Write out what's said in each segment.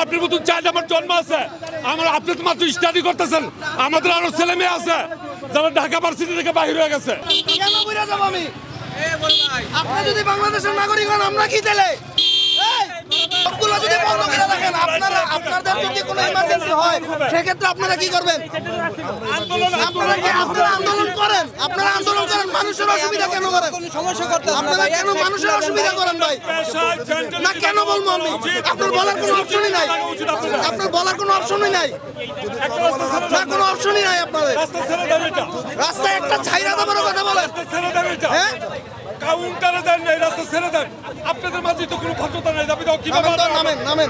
আপনার মতন চাইলে আমার জন্ম আছে, আমার আপনি তো মাত্র স্টাডি করতেছেন, আমাদের আরো ছেলে মেয়ে আছে যারা ঢাকা ভার্সিটি থেকে বাইরে হয়ে গেছে। কেন বুঝা যাব আমি? আপনি যদি বাংলাদেশের নাগরিক হন, আমরা কি দিলে সবগুলো যদি বন্ধ করে রাখেন, আপনাদের যদি কোনো ইমার্জেন্সি হয় সেক্ষেত্রে আপনারা কি করবেন? আপনারা আন্দোলন করেন, মানুষের অসুবিধা কেন করেন? আপনারা কেন মানুষের অসুবিধা করেন ভাই? না কেন বলবো আমি? আপনার বলার কোনো অপশনই নাই, আপনার বলার কোনো অপশনই নাই, না কোনো অপশনই নাই আপনাদের। রাস্তায় একটা ছাইরা দেবার কথা বলেন, হ্যাঁ কাউন্টারে দেন, এই রাস্তা ছেড়ে দেন। আপনাদের মাঝে তো কোনো ভদ্রতা নাই, দাবি দাও কিভাবে? নামেন,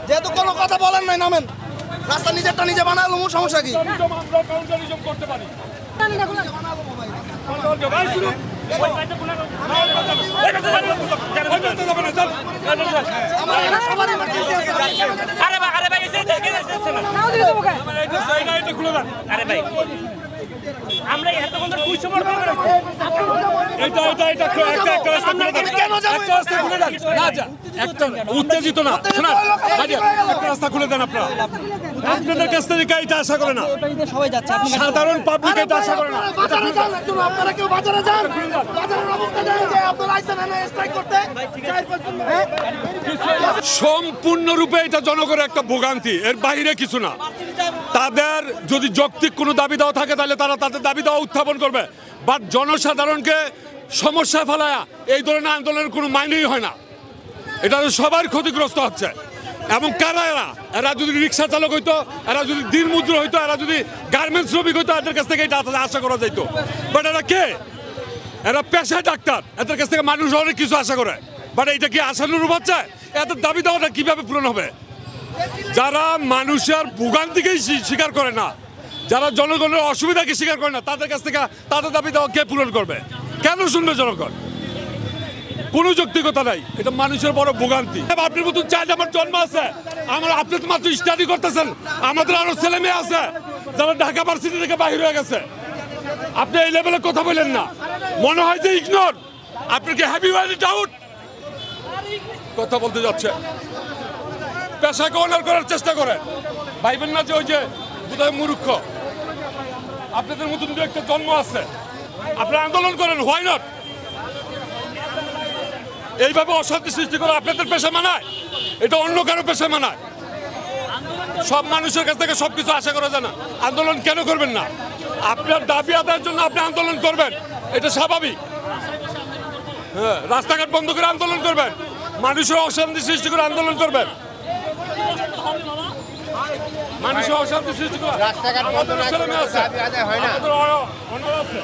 যেহেতু কোনো কথা বলেন নাই নামেন। রাস্তা নিজেরটা নিজে বানালো, সমস্যা কি? আমরা কাউন্টারিজম করতে পারি। আমরা এত বন্ধ কুই সময় উত্তেজিত না, একটা রাস্তা খুলে দেন। আপনারা আপনাদের কাছ থেকে এটা আশা করে না, সাধারণ পাবলিক এটা আশা করে না। আপনারা কেউ বাজারে যান, বাজারের অবস্থা জানেন যে আপনারা আইছেন এনে স্ট্রাইক করতে। সম্পূর্ণরূপে এটা জনগণের একটা ভোগান্তি, এর বাইরে কিছু না। তাদের যদি যৌক্তিক কোনো দাবি দেওয়া থাকে তাহলে তারা তাদের দাবি দেওয়া উত্থাপন করবে, বাট জনসাধারণকে সমস্যায় ফেলায়া এই ধরনের আন্দোলনের কোনো মাইনেই হয় না। এটা সবার ক্ষতিগ্রস্ত হচ্ছে। এবং কারা এরা যদি রিক্সা চালক হইতো, এরা যদি দিন মজুর হইতো, এরা যদি গার্মেন্টস শ্রমিক হইতো, এদের কাছ থেকে এটা আশা করা যাইতো। বাট এরা কে? এরা পেশায় ডাক্তার, এদের কাছ থেকে মানুষ অনেক কিছু আশা করে। বাট এইটা কি আশানুরূপ হচ্ছে? এদের দাবি দেওয়াটা কিভাবে পূরণ হবে? যারা মানুষের ভোগান্তিকেই স্বীকার করে না, যারা জনগণের অসুবিধাকে স্বীকার করে না, তাদের কাছ থেকে তাদের দাবি দেওয়া কে পূরণ করবে? কেন শুনবে জনগণ? কোনো যৌক্তিকতা নাই, এটা মানুষের বড় ভোগান্তি। আপনার মতন চাইলে আমার জন্ম আছে, আপনি তো মাত্র স্টাডি করতেছেন, আমাদের আরো ছেলে মেয়ে আছে যারা ঢাকা ভার্সিটি থেকে বাইরে হয়ে গেছে। আপনি এই লেভেলে কথা বলেন না, মনে হয় যে ইগনোর। আপনি কি হ্যাভি ওয়াইলি ডাউট কথা বলতে যাচ্ছে? পেশাকে অনার করার চেষ্টা করেন, ভাইবেন না যে ওই যে বোধহয় মূর্খ। আপনাদের মতন একটা জন্ম আছে, আপনারা আন্দোলন করেন, হোয়াই নট? এইভাবে অশান্তি সৃষ্টি করে আপনাদের পেশা মানায়? এটা অন্য কারো পেশা মানায়? সব মানুষের কাছ থেকে সবকিছু আশা করা যায় না। আন্দোলন কেন করবেন না? আপনার দাবি আদায়ের জন্য আপনি আন্দোলন করবেন, এটা স্বাভাবিক। হ্যাঁ, রাস্তাঘাট বন্ধ করে আন্দোলন করবেন, মানুষের অশান্তি সৃষ্টি করে আন্দোলন করবেন, মানুষের অশান্তি সৃষ্টি করে। রাস্তাঘাট বন্ধ না করলে দাবি আদায় হয় না। আমাদের অনার আছে।